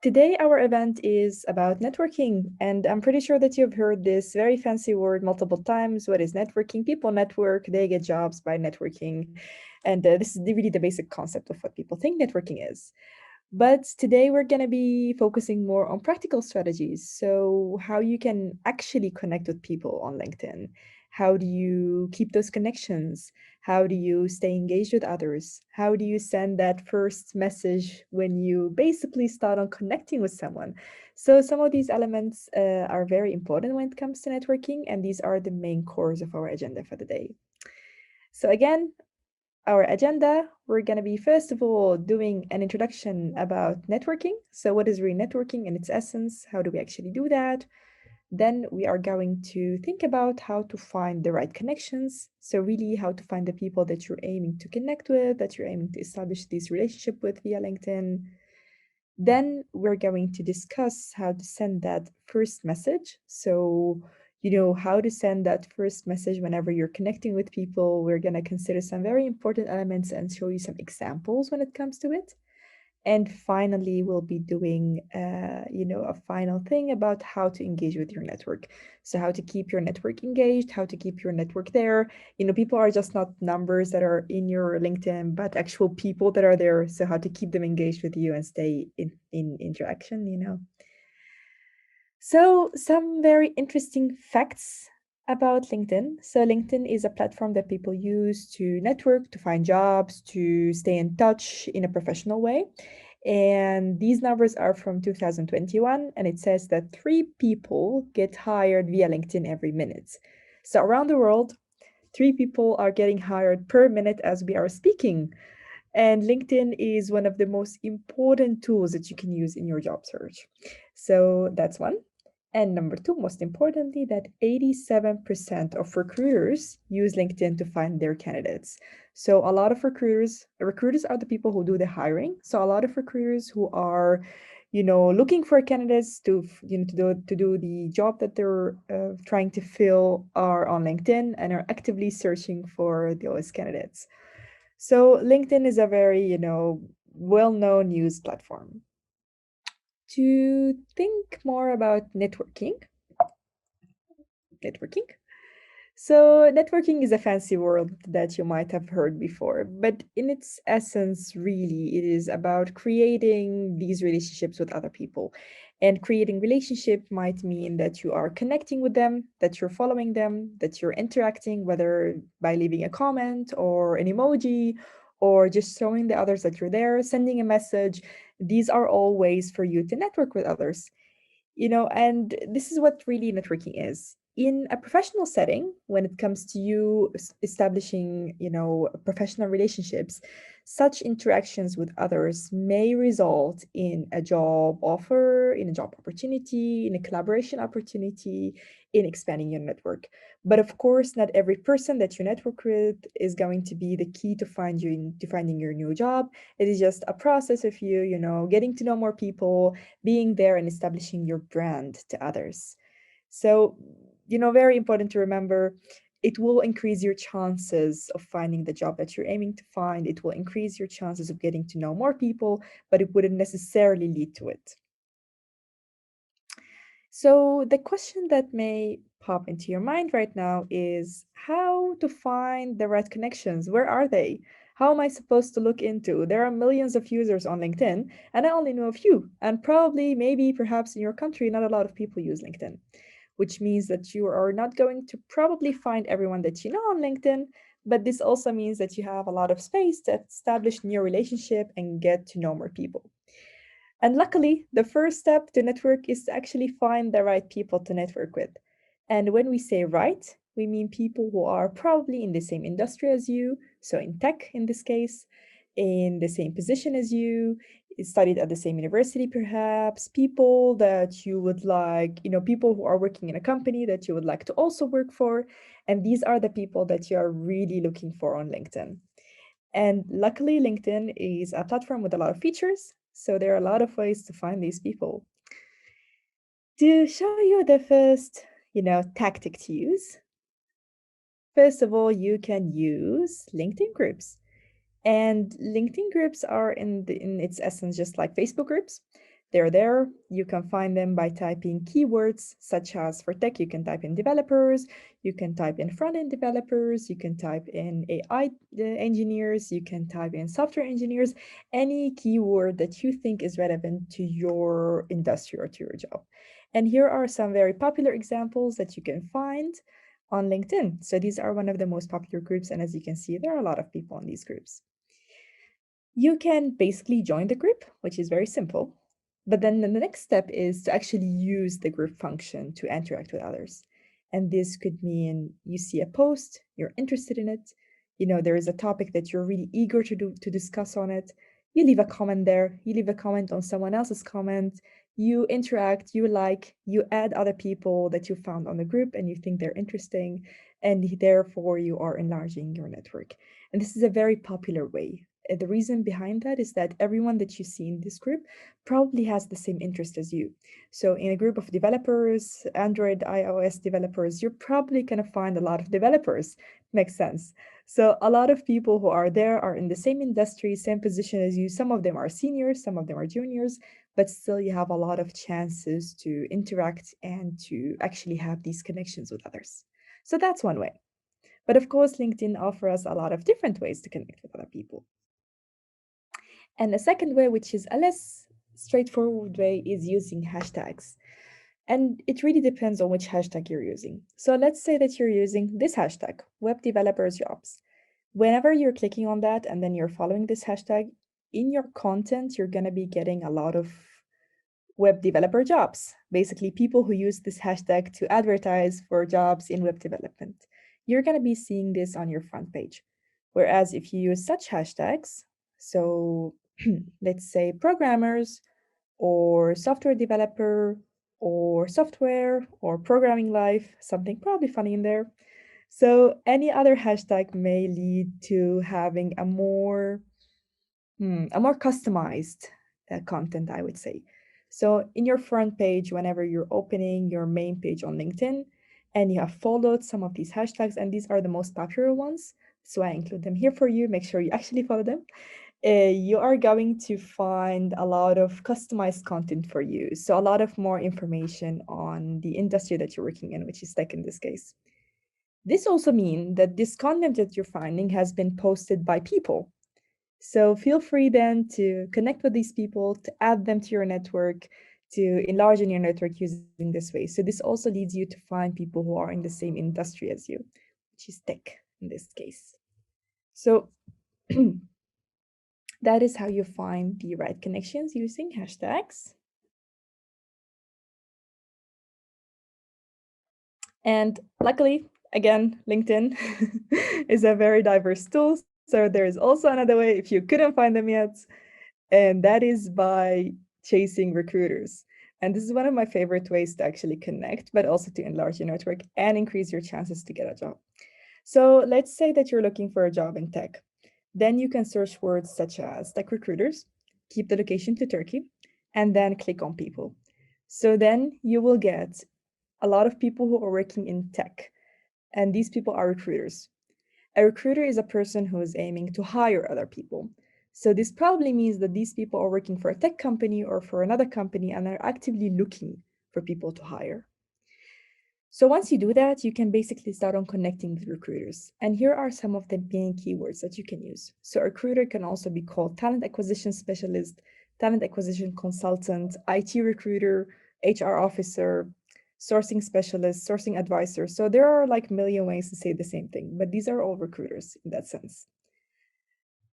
Today, our event is about networking, and I'm pretty sure that you've heard this very fancy word multiple times. What is networking? People network, they get jobs by networking, and this is really the basic concept of what people think networking is. But today, we're going to be focusing more on practical strategies. So, how you can actually connect with people on LinkedIn. How do you keep those connections? How do you stay engaged with others? How do you send that first message when you basically start on connecting with someone? So, some of these elements are very important when it comes to networking, and these are the main cores of our agenda for the day. So, again, our agenda, we're going to be first of all doing an introduction about networking. So, what is really networking in its essence? How do we actually do that? Then we are going to think about how to find the right connections. So, really, how to find the people that you're aiming to connect with, that you're aiming to establish this relationship with via LinkedIn. Then we're going to discuss how to send that first message. So, how to send that first message whenever you're connecting with people. We're going to consider some very important elements and show you some examples when it comes to it. And finally, we'll be doing, a final thing about how to engage with your network. So how to keep your network engaged, how to keep your network there. People are just not numbers that are in your LinkedIn, but actual people that are there. So how to keep them engaged with you and stay in interaction. So some very interesting facts about LinkedIn. So LinkedIn is a platform that people use to network, to find jobs, to stay in touch in a professional way. And these numbers are from 2021, and it says that 3 people get hired via LinkedIn every minute. So around the world, 3 people are getting hired per minute as we are speaking. And LinkedIn is one of the most important tools that you can use in your job search. So that's one. And number two, most importantly, that 87% of recruiters use LinkedIn to find their candidates. So a lot of recruiters are the people who do the hiring. So a lot of recruiters who are, looking for candidates to do the job that they're trying to fill are on LinkedIn and are actively searching for those candidates. So LinkedIn is a very, well-known news platform. To think more about networking. So networking is a fancy word that you might have heard before, but in its essence, really, it is about creating these relationships with other people. And creating relationship might mean that you are connecting with them, that you're following them, that you're interacting, whether by leaving a comment or an emoji, or just showing the others that you're there, sending a message. These are all ways for you to network with others. And this is what really networking is. In a professional setting, when it comes to you establishing, professional relationships, such interactions with others may result in a job offer, in a job opportunity, in a collaboration opportunity, in expanding your network. But of course, not every person that you network with is going to be the key to finding your new job. It is just a process of you, getting to know more people, being there and establishing your brand to others. So, very important to remember, it will increase your chances of finding the job that you're aiming to find. It will increase your chances of getting to know more people, but it wouldn't necessarily lead to it. So, the question that may pop into your mind right now is how to find the right connections. Where are they? How am I supposed to look into? There are millions of users on LinkedIn, and I only know a few. And probably, maybe, perhaps in your country, not a lot of people use LinkedIn, which means that you are not going to probably find everyone that you know on LinkedIn. But this also means that you have a lot of space to establish new relationship and get to know more people. And luckily, the first step to network is to actually find the right people to network with. And when we say right, we mean people who are probably in the same industry as you, so in tech in this case, in the same position as you, studied at the same university perhaps, people that you would like, people who are working in a company that you would like to also work for. And these are the people that you are really looking for on LinkedIn. And luckily, LinkedIn is a platform with a lot of features. So there are a lot of ways to find these people. To show you the first, tactic to use, first of all, you can use LinkedIn groups. And LinkedIn groups are in its essence just like Facebook groups. They're there. You can find them by typing keywords such as for tech, you can type in developers, you can type in front-end developers, you can type in AI engineers, you can type in software engineers, any keyword that you think is relevant to your industry or to your job. And here are some very popular examples that you can find on LinkedIn. So these are one of the most popular groups. And as you can see, there are a lot of people in these groups. You can basically join the group, which is very simple. But then the next step is to actually use the group function to interact with others. And this could mean you see a post, you're interested in it, there is a topic that you're really eager to discuss on it. You leave a comment there, you leave a comment on someone else's comment, you interact, you add other people that you found on the group and you think they're interesting, and therefore you are enlarging your network. And this is a very popular way. The reason behind that is that everyone that you see in this group probably has the same interest as you. So in a group of developers, Android, iOS developers, you're probably going to find a lot of developers. Makes sense. So a lot of people who are there are in the same industry, same position as you. Some of them are seniors, some of them are juniors, but still you have a lot of chances to interact and to actually have these connections with others. So that's one way. But of course, LinkedIn offers a lot of different ways to connect with other people. And the second way, which is a less straightforward way, is using hashtags. And it really depends on which hashtag you're using. So let's say that you're using this hashtag, web developers jobs. Whenever you're clicking on that and then you're following this hashtag, in your content, you're going to be getting a lot of web developer jobs. Basically, people who use this hashtag to advertise for jobs in web development. You're going to be seeing this on your front page. Whereas if you use such hashtags, so let's say programmers or software developer or software or programming life, something probably funny in there. So any other hashtag may lead to having a more customized content, I would say. So in your front page, whenever you're opening your main page on LinkedIn and you have followed some of these hashtags, and these are the most popular ones, so I include them here for you, make sure you actually follow them. You are going to find a lot of customized content for you. So a lot of more information on the industry that you're working in, which is tech in this case. This also means that this content that you're finding has been posted by people. So feel free then to connect with these people, to add them to your network, to enlarge in your network using this way. So this also leads you to find people who are in the same industry as you, which is tech in this case. So that is how you find the right connections using hashtags. And luckily, again, LinkedIn is a very diverse tool. So there is also another way if you couldn't find them yet, and that is by chasing recruiters. And this is one of my favorite ways to actually connect, but also to enlarge your network and increase your chances to get a job. So let's say that you're looking for a job in tech. Then you can search words such as tech recruiters, keep the location to Turkey, and then click on people. So then you will get a lot of people who are working in tech, and these people are recruiters. A recruiter is a person who is aiming to hire other people. So this probably means that these people are working for a tech company or for another company and are actively looking for people to hire. So once you do that, you can basically start on connecting with recruiters. And here are some of the main keywords that you can use. So a recruiter can also be called talent acquisition specialist, talent acquisition consultant, IT recruiter, HR officer, sourcing specialist, sourcing advisor. So there are like a million ways to say the same thing, but these are all recruiters in that sense.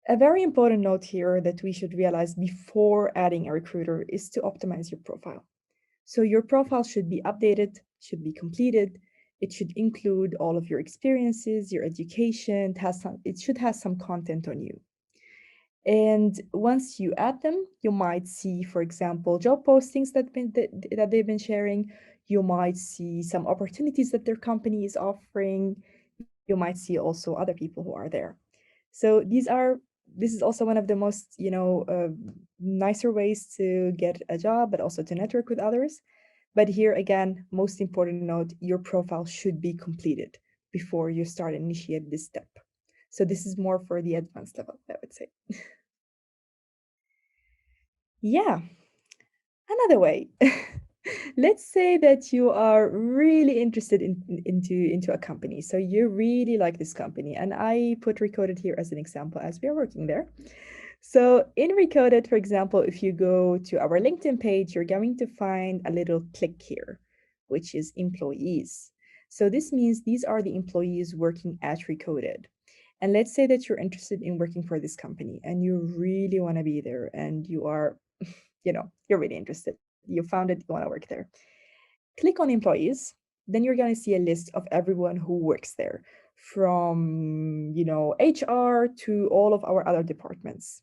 A very important note here that we should realize before adding a recruiter is to optimize your profile. So your profile should be updated, should be completed. It should include all of your experiences, your education. It should have some content on you. And once you add them, you might see, for example, job postings that they've been sharing. You might see some opportunities that their company is offering. You might see also other people who are there. So this is also one of the most nicer ways to get a job, but also to network with others. But here again, most important note, your profile should be completed before you start initiate this step. So this is more for the advanced level, I would say. Yeah. Another way, let's say that you are really interested into a company. So you really like this company, and I put Recoded here as an example as we are working there. So in Recoded, for example, if you go to our LinkedIn page, you're going to find a little click here, which is employees. So this means these are the employees working at Recoded. And let's say that you're interested in working for this company and you really want to be there and you are, you're really interested. You found it, you want to work there. Click on employees, then you're going to see a list of everyone who works there from, HR to all of our other departments.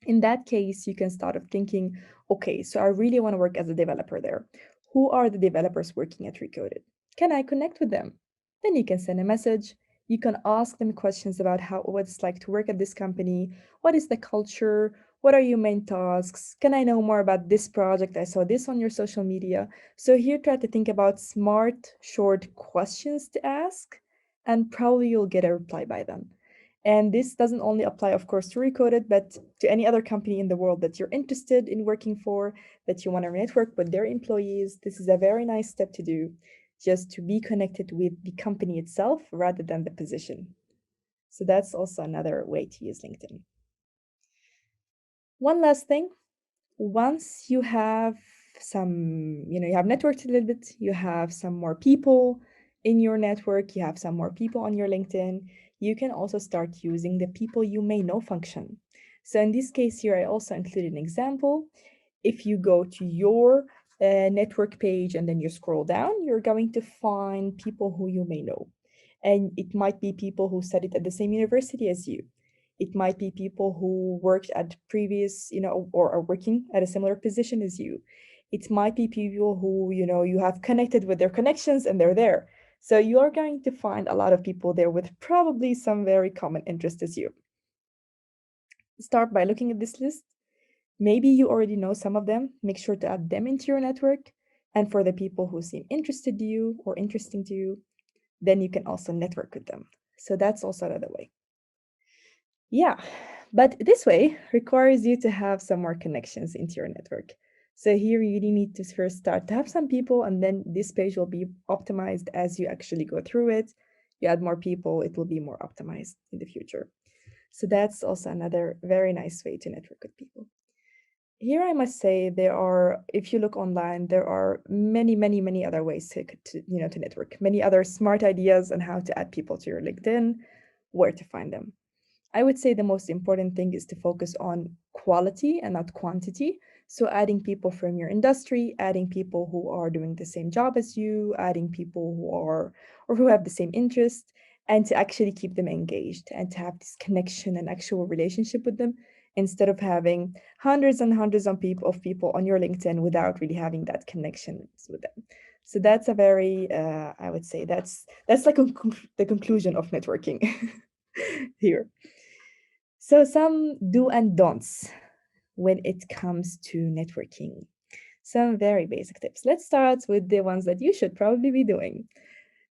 In that case, you can start off thinking, okay, so I really want to work as a developer there. Who are the developers working at Recoded? Can I connect with them? Then you can send a message. You can ask them questions about what it's like to work at this company. What is the culture? What are your main tasks? Can I know more about this project? I saw this on your social media. So here try to think about smart, short questions to ask, and probably you'll get a reply by them. And this doesn't only apply, of course, to Recoded, but to any other company in the world that you're interested in working for, that you want to network with their employees. This is a very nice step to do, just to be connected with the company itself rather than the position. So that's also another way to use LinkedIn. One last thing, once you have you have networked a little bit, you have some more people in your network, you have some more people on your LinkedIn, you can also start using the people you may know function. So in this case here, I also included an example. If you go to your network page and then you scroll down, you're going to find people who you may know. And it might be people who studied at the same university as you. It might be people who worked at previous, or are working at a similar position as you. It might be people who, you have connected with their connections and they're there. So you are going to find a lot of people there with probably some very common interest as you. Start by looking at this list. Maybe you already know some of them. Make sure to add them into your network. And for the people who seem interested to you or interesting to you, then you can also network with them. So that's also another way. Yeah, but this way requires you to have some more connections into your network. So here you really need to first start to have some people, and then this page will be optimized as you actually go through it. You add more people, it will be more optimized in the future. So that's also another very nice way to network with people. Here I must say if you look online, there are many, many, many other ways to network, many other smart ideas on how to add people to your LinkedIn, where to find them. I would say the most important thing is to focus on quality and not quantity. So adding people from your industry, adding people who are doing the same job as you, adding people who are or who have the same interest, and to actually keep them engaged and to have this connection and actual relationship with them instead of having hundreds and hundreds of people on your LinkedIn without really having that connection with them. So that's a very, I would say that's like the conclusion of networking here. So some do and don'ts when it comes to networking. Some very basic tips. Let's start with the ones that you should probably be doing.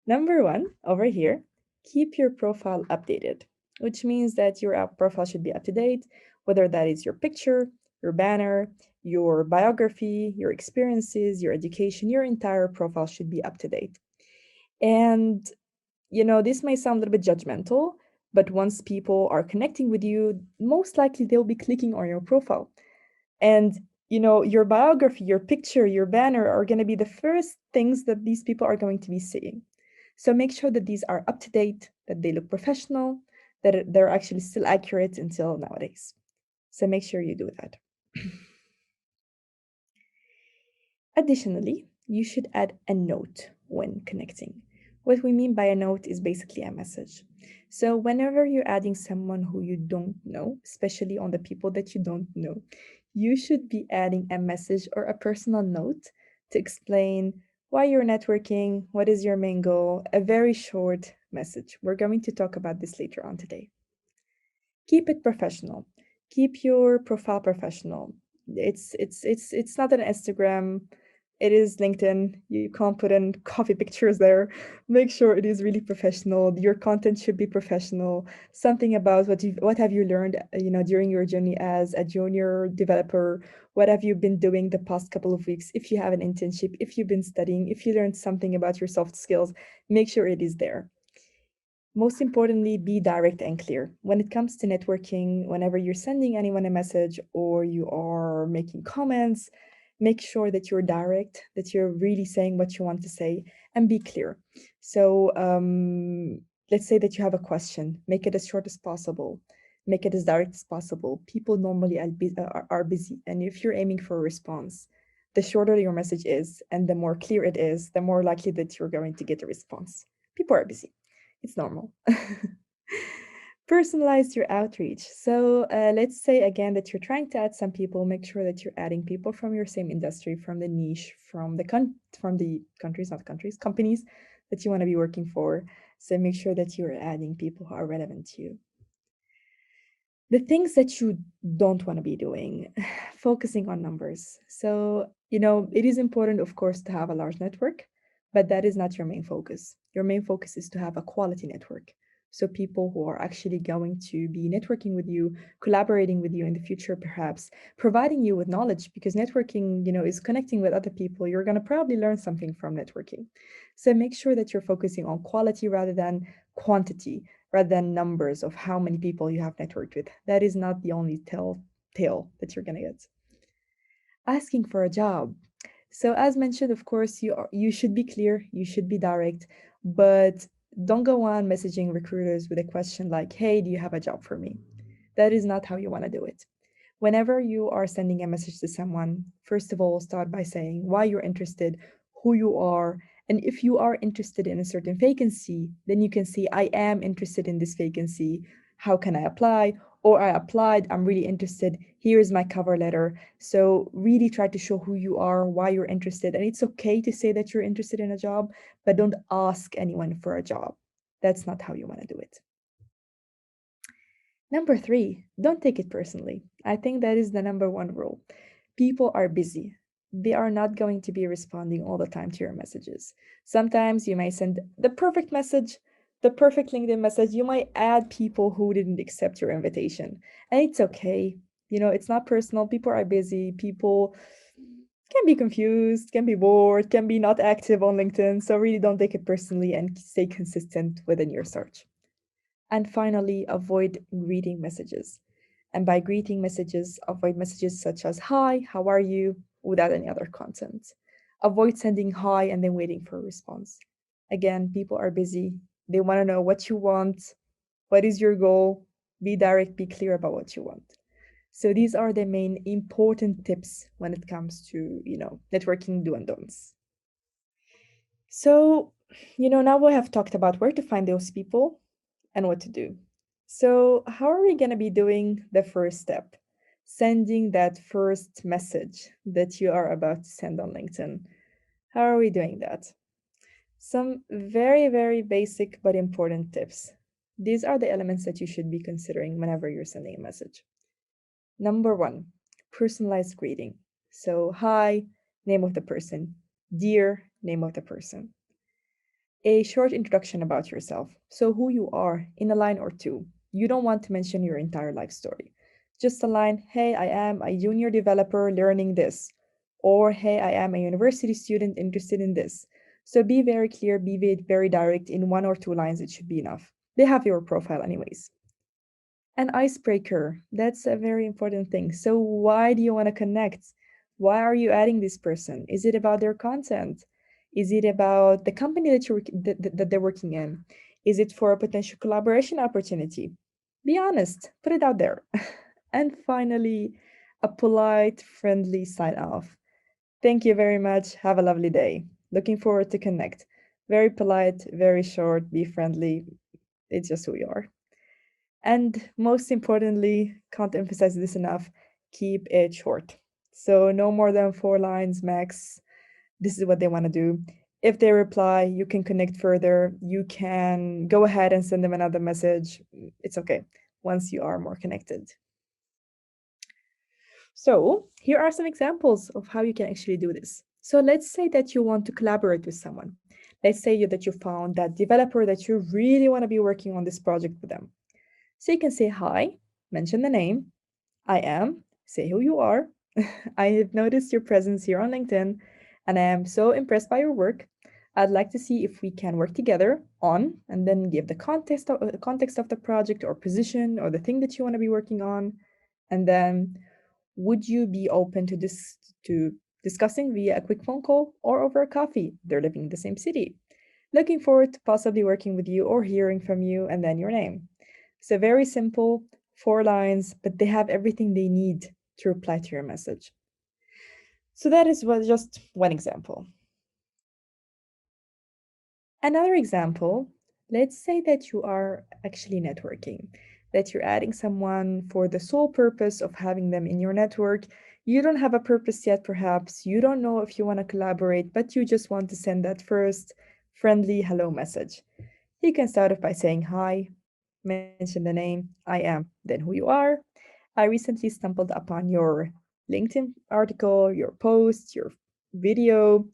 Number one, over here, keep your profile updated, which means that your profile should be up to date, whether that is your picture, your banner, your biography, your experiences, your education, your entire profile should be up to date. And this may sound a little bit judgmental, but once people are connecting with you, most likely they'll be clicking on your profile. And your biography, your picture, your banner are going to be the first things that these people are going to be seeing. So make sure that these are up to date, that they look professional, that they're actually still accurate until nowadays. So make sure you do that. Additionally, you should add a note when connecting. What we mean by a note is basically a message. So, whenever you're adding someone who you don't know, especially on the people that you don't know, you should be adding a message or a personal note to explain why you're networking, what is your main goal, a very short message. We're going to talk about this later on today. Keep it professional. Keep your profile professional. It's not an Instagram. It is LinkedIn. You can't put in coffee pictures there. Make sure it is really professional. Your content should be professional. Something about what have you learned, during your journey as a junior developer. What have you been doing the past couple of weeks? If you have an internship, if you've been studying, if you learned something about your soft skills, make sure it is there. Most importantly, be direct and clear. When it comes to networking, whenever you're sending anyone a message or you are making comments, make sure that you're direct, that you're really saying what you want to say, and be clear. So, let's say that you have a question, make it as short as possible, make it as direct as possible. People normally are busy, and if you're aiming for a response, the shorter your message is and the more clear it is, the more likely that you're going to get a response. People are busy. It's normal. Personalize your outreach. So let's say again that you're trying to add some people. Make sure that you're adding people from your same industry, from the niche, from the countries, not countries, companies that you want to be working for. So make sure that you're adding people who are relevant to you. The things that you don't want to be doing, focusing on numbers. So, it is important, of course, to have a large network, but that is not your main focus. Your main focus is to have a quality network. So, people who are actually going to be networking with you, collaborating with you in the future, perhaps providing you with knowledge, because networking, is connecting with other people. You're going to probably learn something from networking. So, make sure that you're focusing on quality rather than quantity, rather than numbers of how many people you have networked with. That is not the only tale that you're gonna get. Asking for a job. So as mentioned, of course, you should be clear, you should be direct, but don't go on messaging recruiters with a question like, "Hey, do you have a job for me?" That is not how you want to do it. Whenever you are sending a message to someone, first of all, start by saying why you're interested, who you are, and if you are interested in a certain vacancy, then you can say, I am interested in this vacancy. How can I apply? Or I applied, I'm really interested. Here is my cover letter. So, really try to show who you are, why you're interested. And it's okay to say that you're interested in a job, but don't ask anyone for a job. That's not how you want to do it. Number three, don't take it personally. I think that is the number one rule. People are busy. They are not going to be responding all the time to your messages. Sometimes you may send the perfect message, the perfect LinkedIn message. You might add people who didn't accept your invitation. And it's okay. It's not personal. People are busy. People can be confused, can be bored, can be not active on LinkedIn. So really don't take it personally and stay consistent within your search. And finally, avoid greeting messages. And by greeting messages, avoid messages such as hi, how are you, without any other content. Avoid sending hi and then waiting for a response. Again, people are busy. They want to know what you want, what is your goal. Be direct, be clear about what you want. So these are the main important tips when it comes to, networking do and don'ts. So, now we have talked about where to find those people and what to do. So, how are we going to be doing the first step? Sending that first message that you are about to send on LinkedIn. How are we doing that? Some very, very basic but important tips. These are the elements that you should be considering whenever you're sending a message. Number one, personalized greeting. So, hi, name of the person, dear, name of the person. A short introduction about yourself. So, who you are in a line or two. You don't want to mention your entire life story. Just a line, hey, I am a junior developer learning this. Or, hey, I am a university student interested in this. So, be very clear, be very direct. In one or two lines, it should be enough. They have your profile, anyways. An icebreaker. That's a very important thing. So, why do you want to connect? Why are you adding this person? Is it about their content? Is it about the company that they're working in? Is it for a potential collaboration opportunity? Be honest, put it out there. And finally, a polite, friendly sign off. Thank you very much. Have a lovely day. Looking forward to connect. Very polite, very short, be friendly. It's just who you are. And most importantly, can't emphasize this enough, keep it short. So no more than 4 lines max. This is what they want to do. If they reply, you can connect further. You can go ahead and send them another message. It's okay once you are more connected. So here are some examples of how you can actually do this. So let's say that you want to collaborate with someone. Let's say that you found that developer that you really want to be working on this project with them. So you can say hi, mention the name, I am, say who you are. I have noticed your presence here on LinkedIn and I am so impressed by your work. I'd like to see if we can work together on, and then give the context of the project or position or the thing that you want to be working on. And then, would you be open to discussing via a quick phone call or over a coffee? They're living in the same city. Looking forward to possibly working with you or hearing from you, and then your name. So very simple, 4 lines, but they have everything they need to reply to your message. So that is just one example. Another example, let's say that you are actually networking, that you're adding someone for the sole purpose of having them in your network. You don't have a purpose yet, perhaps. You don't know if you want to collaborate, but you just want to send that first friendly hello message. You can start off by saying hi, mention the name, I am, then who you are. I recently stumbled upon your LinkedIn article, your post, your video,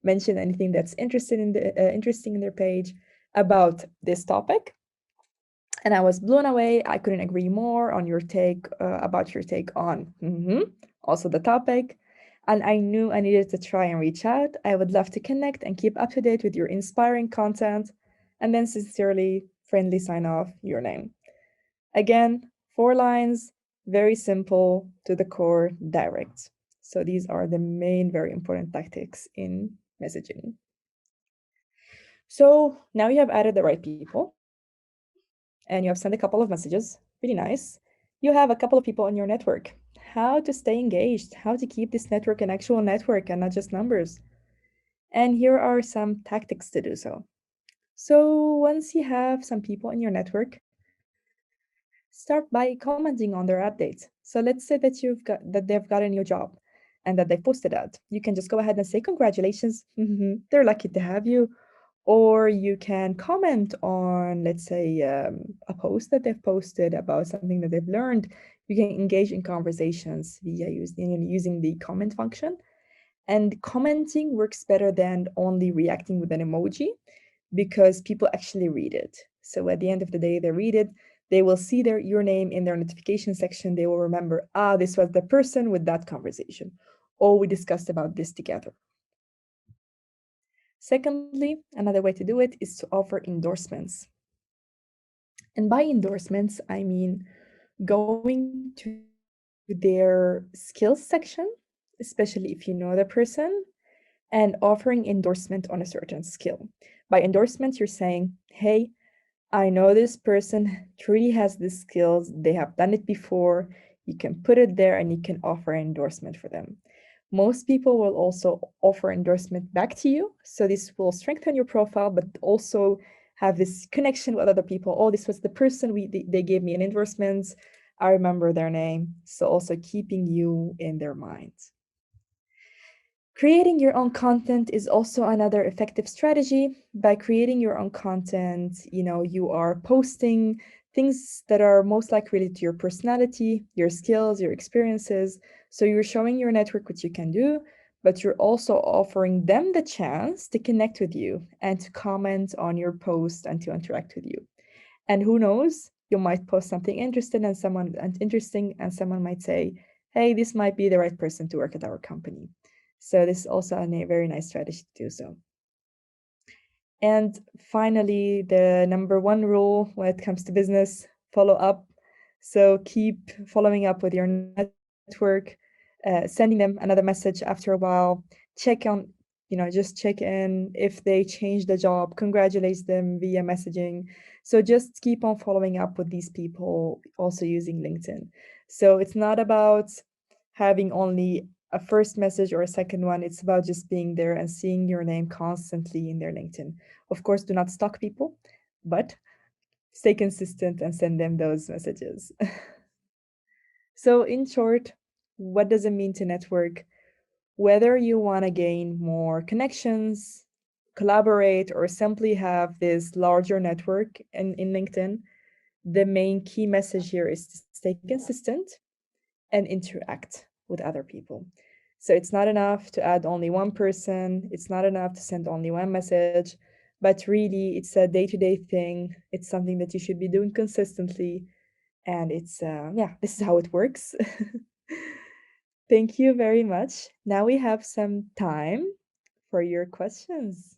mention anything that's interesting in their page about this topic. And I was blown away. I couldn't agree more on your take about your take on also the topic. And I knew I needed to try and reach out. I would love to connect and keep up to date with your inspiring content. And then sincerely, friendly sign off your name. Again, 4 lines, very simple, to the core, direct. So these are the main, very important tactics in messaging. So now you have added the right people and you have sent a couple of messages. Really nice. You have a couple of people in your network. How to stay engaged, how to keep this network an actual network and not just numbers. And here are some tactics to do so. So once you have some people in your network, start by commenting on their updates. So let's say that they've got a new job and that they posted that. You can just go ahead and say congratulations. They're lucky to have you. Or you can comment on, let's say, a post that they've posted about something that they've learned. You can engage in conversations via using the comment function. And commenting works better than only reacting with an emoji because people actually read it. So at the end of the day, they read it. They will see your name in their notification section. They will remember, this was the person with that conversation. Or we discussed about this together. Secondly, another way to do it is to offer endorsements. And by endorsements, I mean going to their skills section, especially if you know the person, and offering endorsement on a certain skill. By endorsement, you're saying, hey, I know this person truly has the skills, they have done it before. You can put it there and you can offer endorsement for them. Most people will also offer endorsement back to you. So this will strengthen your profile, but also have this connection with other people. Oh, this was the person they gave me an endorsement. I remember their name. So also keeping you in their minds. Creating your own content is also another effective strategy. By creating your own content, you are posting things that are most likely related to your personality, your skills, your experiences. So you're showing your network what you can do, but you're also offering them the chance to connect with you and to comment on your post and to interact with you. And who knows, you might post something interesting and someone might say, hey, this might be the right person to work at our company. So this is also a very nice strategy to do so. And finally, the number one rule when it comes to business, follow up. So keep following up with your network, sending them another message after a while, check on, just check in if they change the job, congratulate them via messaging. So just keep on following up with these people also using LinkedIn. So it's not about having only a first message or a second one. It's about just being there and seeing your name constantly in their LinkedIn. Of course, do not stalk people, but stay consistent and send them those messages. So, in short, what does it mean to network? Whether you want to gain more connections, collaborate, or simply have this larger network in LinkedIn, the main key message here is to stay consistent and interact with other people. So it's not enough to add only one person, it's not enough to send only one message, but really it's a day-to-day thing. It's something that you should be doing consistently, and it's yeah, this is how it works. Thank you very much. Now we have some time for your questions.